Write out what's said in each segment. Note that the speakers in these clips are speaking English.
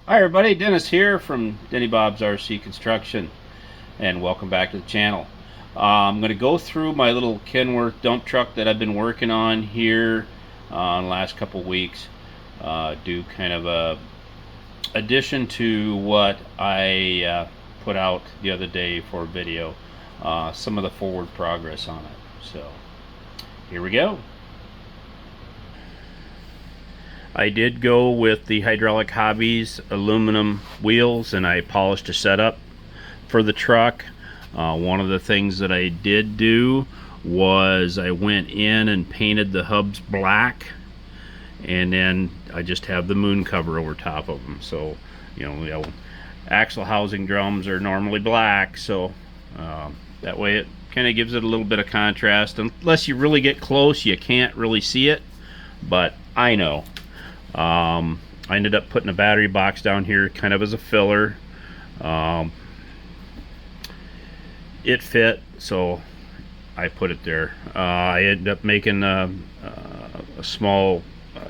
Hi everybody, Dennis here from Denny Bob's RC Construction, and welcome back to the channel. I'm going to go through my little Kenworth dump truck that I've been working on here in the last couple weeks. Do kind of a addition to what I put out the other day for a video, some of the forward progress on it. So here we go. I did go with the Hydraulic Hobbies aluminum wheels, and I polished a setup for the truck. One of the things that I did do was I went in and painted the hubs black, and then I just have the moon cover over top of them. So axle housing drums are normally black, so that way it kind of gives it a little bit of contrast. Unless you really get close, you can't really see it, but I know. I ended up putting a battery box down here kind of as a filler. It fit, so I put it there. I ended up making a small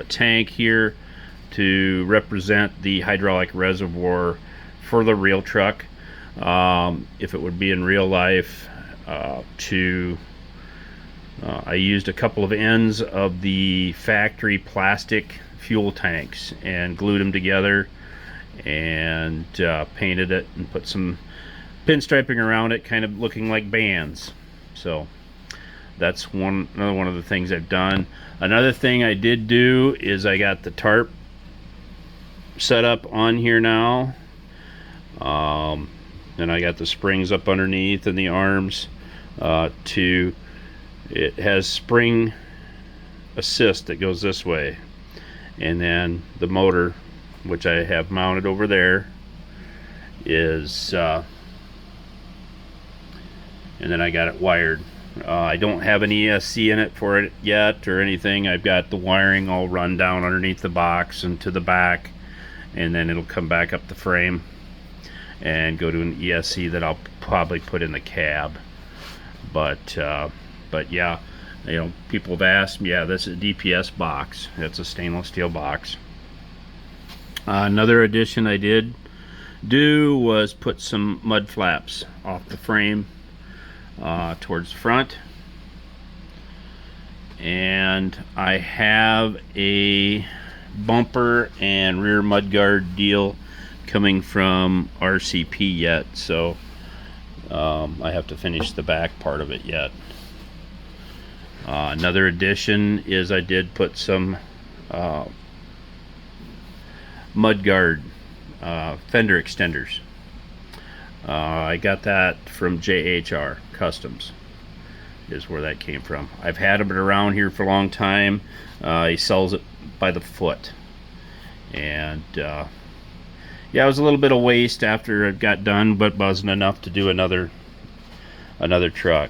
tank here to represent the hydraulic reservoir for the real truck, if it would be in real life. I used a couple of ends of the factory plastic fuel tanks and glued them together and painted it and put some pinstriping around it, kind of looking like bands. So that's another one of the things I've done. Another thing I did do is I got the tarp set up on here now. Then I got the springs up underneath and the arms. It has spring assist that goes this way, and then the motor, which I have mounted over there, is and then I got it wired. I don't have an ESC in it for it yet or anything. I've got the wiring all run down underneath the box and to the back, and then it'll come back up the frame and go to an ESC that I'll probably put in the cab. But yeah, people have asked me, yeah, this is a DPS box. It's a stainless steel box. Another addition I did do was put some mud flaps off the frame towards the front, and I have a bumper and rear mudguard deal coming from RCP yet, so I have to finish the back part of it yet. Another addition is I did put some mudguard fender extenders. I got that from JHR Customs is where that came from. I've had it around here for a long time. He sells it by the foot, and yeah, it was a little bit of waste after it got done, but wasn't enough to do another truck.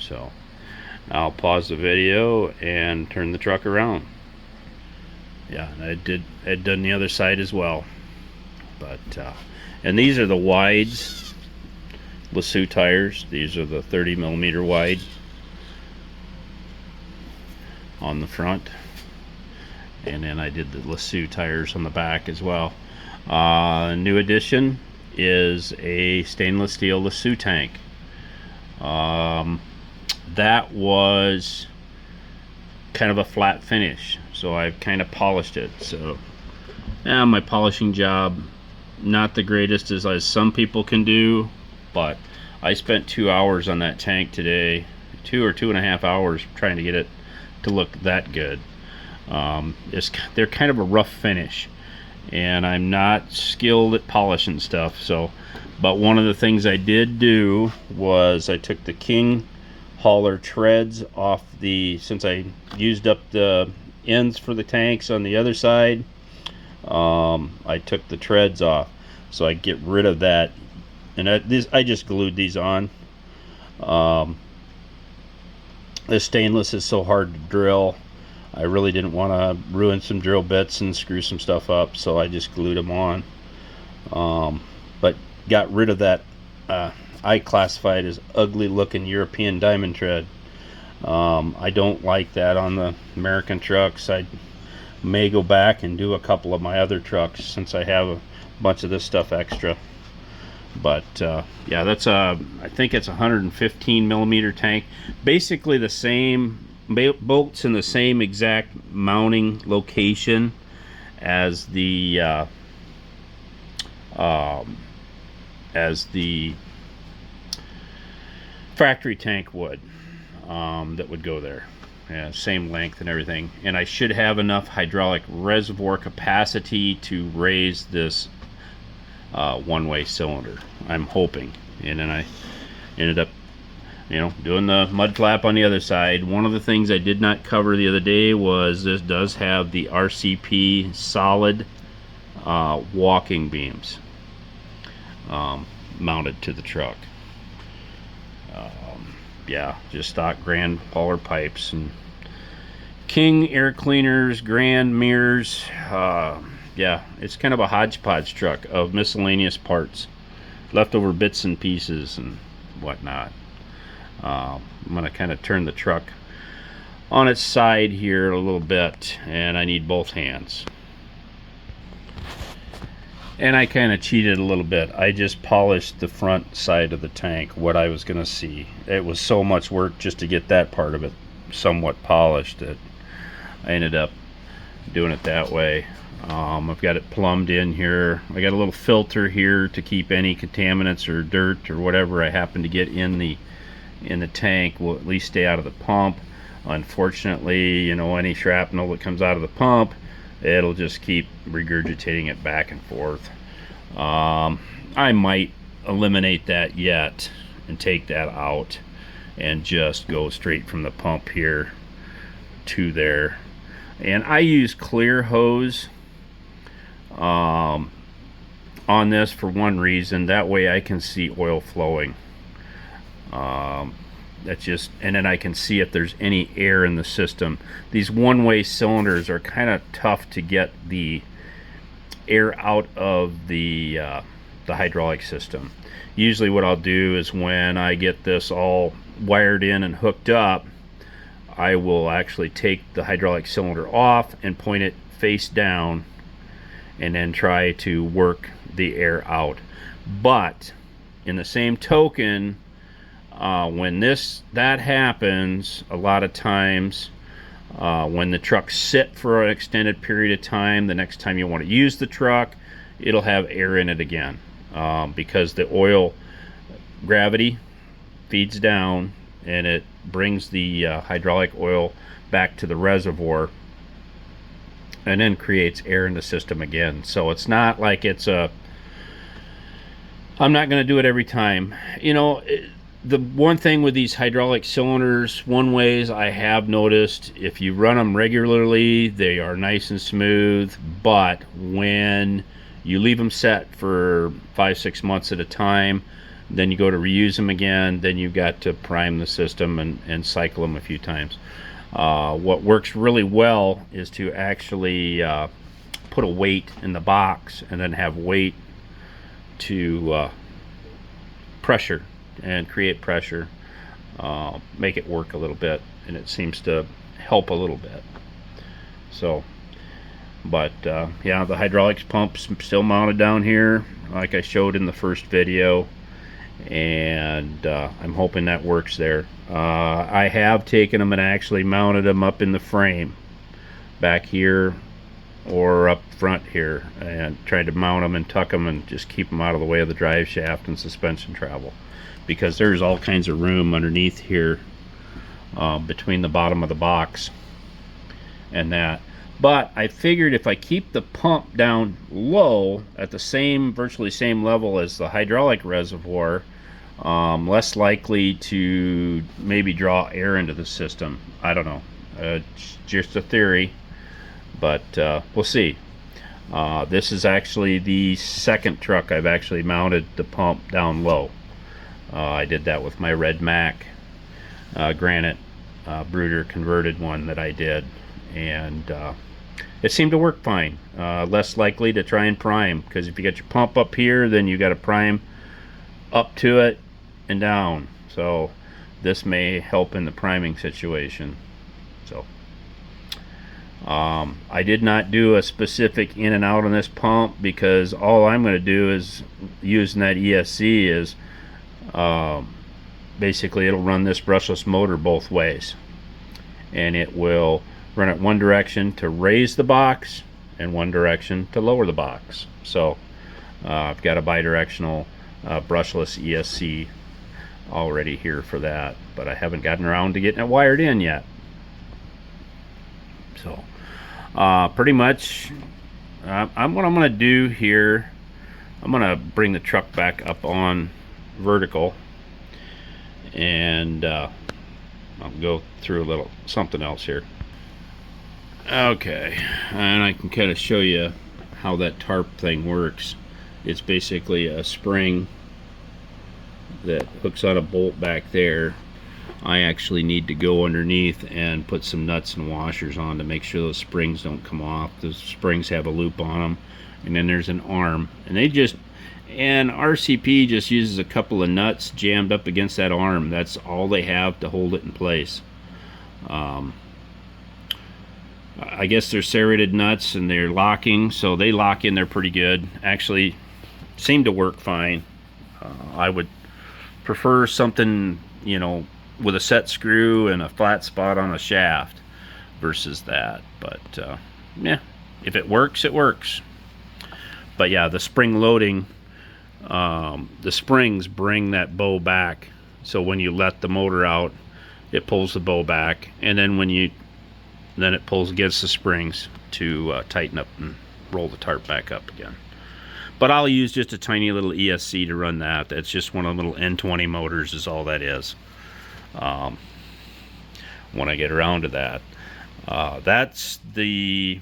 So I'll pause the video and turn the truck around. Yeah, and I'd done the other side as well. But and these are the wides, Lasso tires. These are the 30mm wide on the front, and then I did the Lasso tires on the back as well. New addition is a stainless steel Lasso tank. That was kind of a flat finish, so I've kind of polished it. So yeah, my polishing job, not the greatest as some people can do, but I spent 2 hours on that tank today, 2 or 2.5 hours trying to get it to look that good. They're kind of a rough finish, and I'm not skilled at polishing stuff. So, but one of the things I did do was I took the King hauler treads off since I used up the ends for the tanks on the other side. I took the treads off, so I get rid of that, and I just glued these on. The stainless is so hard to drill. I really didn't want to ruin some drill bits and screw some stuff up, so I just glued them on. But got rid of that. I classify it as ugly looking European diamond tread. I don't like that on the American trucks. May go back and do a couple of my other trucks since I have a bunch of this stuff extra. But yeah, that's I think it's a 115 millimeter tank, basically the same bolts in the same exact mounting location as the factory tank would, that would go there. Yeah, same length and everything, and I should have enough hydraulic reservoir capacity to raise this one-way cylinder, I'm hoping. And then I ended up, you know, doing the mud flap on the other side. One of the things I did not cover the other day was this does have the RCP solid walking beams mounted to the truck. Yeah, just stock Grand Hauler pipes and King air cleaners, Grand mirrors. Yeah, it's kind of a hodgepodge truck of miscellaneous parts, leftover bits and pieces and whatnot. I'm gonna kind of turn the truck on its side here a little bit, and I need both hands. And I kind of cheated a little bit. I just polished the front side of the tank, what I was going to see. It was so much work just to get that part of it somewhat polished that I ended up doing it that way. I've got it plumbed in here. I got a little filter here to keep any contaminants or dirt or whatever I happen to get in the tank will at least stay out of the pump. Unfortunately, you know, any shrapnel that comes out of the pump, it'll just keep regurgitating it back and forth. I might eliminate that yet and take that out and just go straight from the pump here to there. And I use clear hose on this for one reason. That way I can see oil flowing. That's just, and then I can see if there's any air in the system. These one-way cylinders are kind of tough to get the air out of the hydraulic system. Usually what I'll do is when I get this all wired in and hooked up, I will actually take the hydraulic cylinder off and point it face down and then try to work the air out. But in the same token, when that happens, a lot of times when the trucks sit for an extended period of time, the next time you want to use the truck, it'll have air in it again, because the oil gravity feeds down and it brings the hydraulic oil back to the reservoir and then creates air in the system again. So it's not like it's I'm not going to do it every time. You know, the one thing with these hydraulic cylinders, one ways I have noticed, if you run them regularly, they are nice and smooth, but when you leave them set for 5-6 months at a time, then you go to reuse them again, then you've got to prime the system and cycle them a few times. What works really well is to actually put a weight in the box and then have weight to pressure and create pressure, make it work a little bit, and it seems to help a little bit. So, but yeah, the hydraulics pump's still mounted down here like I showed in the first video, and I'm hoping that works there. I have taken them and actually mounted them up in the frame back here or up front here and tried to mount them and tuck them and just keep them out of the way of the drive shaft and suspension travel, because there's all kinds of room underneath here between the bottom of the box and that. But I figured if I keep the pump down low at the virtually same level as the hydraulic reservoir, less likely to maybe draw air into the system. I don't know, it's just a theory, but we'll see. This is actually the second truck I've actually mounted the pump down low. I did that with my Red Mac Granite Brooder converted one that I did, and it seemed to work fine. Less likely to try and prime, because if you got your pump up here, then you got to prime up to it and down. So this may help in the priming situation. So I did not do a specific in and out on this pump because all I'm going to do is using that ESC is basically it'll run this brushless motor both ways, and it will run it one direction to raise the box and one direction to lower the box. So I've got a bidirectional brushless ESC already here for that, but I haven't gotten around to getting it wired in yet. So pretty much what I'm going to do here, I'm going to bring the truck back up on vertical, and I'll go through a little something else here. Okay, and I can kind of show you how that tarp thing works. It's basically a spring that hooks on a bolt back there. I actually need to go underneath and put some nuts and washers on to make sure those springs don't come off. Those springs have a loop on them, and then there's an arm, and RCP just uses a couple of nuts jammed up against that arm. That's all they have to hold it in place. I guess they're serrated nuts and they're locking, so they lock in there pretty good. Actually seem to work fine. I would prefer something, you know, with a set screw and a flat spot on a shaft versus that, but yeah, if it works, it works. But yeah, the spring loading, the springs bring that bow back, so when you let the motor out, it pulls the bow back, and then then it pulls against the springs to tighten up and roll the tarp back up again. But I'll use just a tiny little ESC to run that. That's just one of the little N20 motors is all that is. When I get around to that, that's the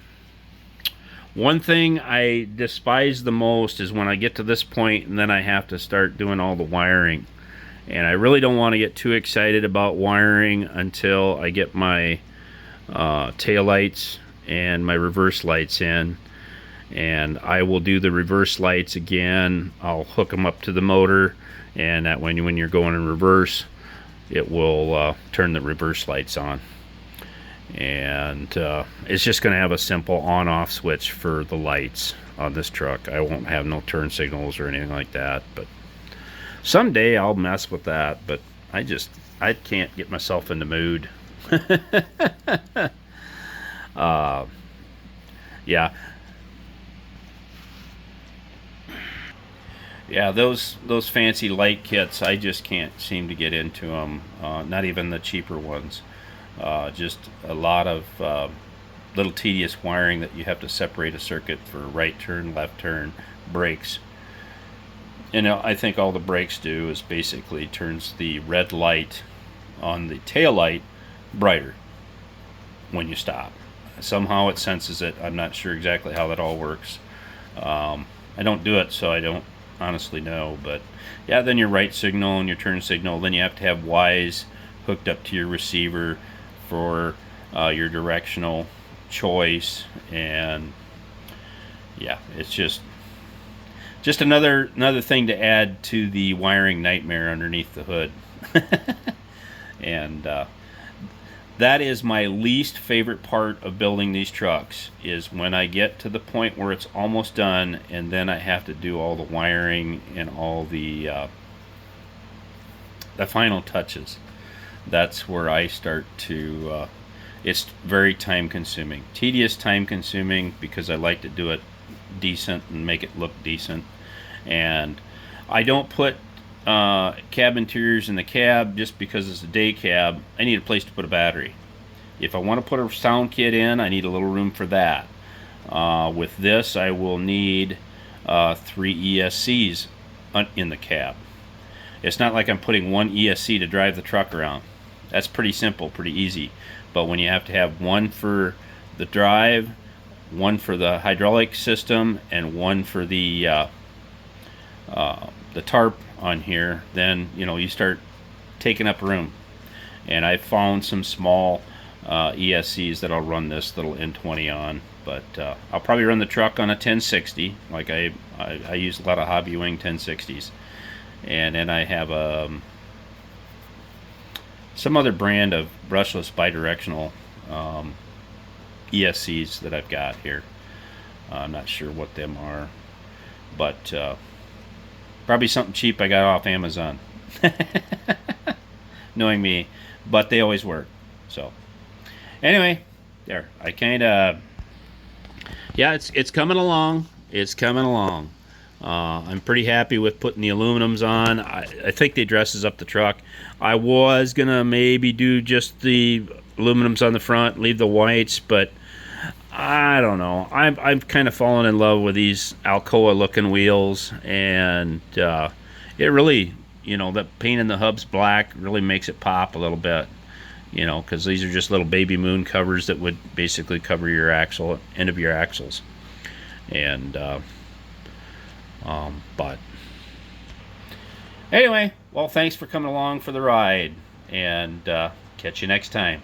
one thing I despise the most, is when I get to this point and then I have to start doing all the wiring. And I really don't want to get too excited about wiring until I get my tail lights and my reverse lights in, and I will do the reverse lights again. I'll hook them up to the motor, and that when you're going in reverse, it will turn the reverse lights on. And it's just going to have a simple on-off switch for the lights on this truck. I won't have no turn signals or anything like that, but someday I'll mess with that. But I can't get myself in the mood. Yeah, those fancy light kits, I just can't seem to get into them. Not even the cheaper ones. Just a lot of little tedious wiring that you have to separate a circuit for right turn, left turn, brakes. And I think all the brakes do is basically turns the red light on the tail light brighter when you stop. Somehow it senses it. I'm not sure exactly how that all works. I don't do it, so I don't honestly know. But yeah, then your right signal and your turn signal, then you have to have Ys hooked up to your receiver for your directional choice. And yeah, it's just another thing to add to the wiring nightmare underneath the hood. And that is my least favorite part of building these trucks, is when I get to the point where it's almost done and then I have to do all the wiring and all the final touches. That's where I start to it's very time consuming, tedious, time consuming, because I like to do it decent and make it look decent. And I don't put cab interiors in the cab just because it's a day cab. I need a place to put a battery. If I want to put a sound kit in, I need a little room for that. With this, I will need 3 ESCs in the cab. It's not like I'm putting one ESC to drive the truck around. That's pretty simple, pretty easy. But when you have to have one for the drive, one for the hydraulic system, and one for the tarp on here, then you start taking up room. And I found some small ESCs that I'll run this little N20 on, but I'll probably run the truck on a 1060. Like I use a lot of Hobby Wing 1060s, and then I have some other brand of brushless bidirectional ESCs that I've got here. I'm not sure what them are, but probably something cheap I got off Amazon. Knowing me, but they always work. So anyway, there, I kind of, yeah, it's coming along. It's coming along. I'm pretty happy with putting the aluminums on. I think they dresses up the truck. I was gonna maybe do just the aluminums on the front, leave the whites, but I don't know. I'm kind of fallen in love with these Alcoa looking wheels, and it really, you know, the paint in the hub's black really makes it pop a little bit, you know, because these are just little baby moon covers that would basically cover your axle, end of your axles. And but anyway, well, thanks for coming along for the ride, and catch you next time.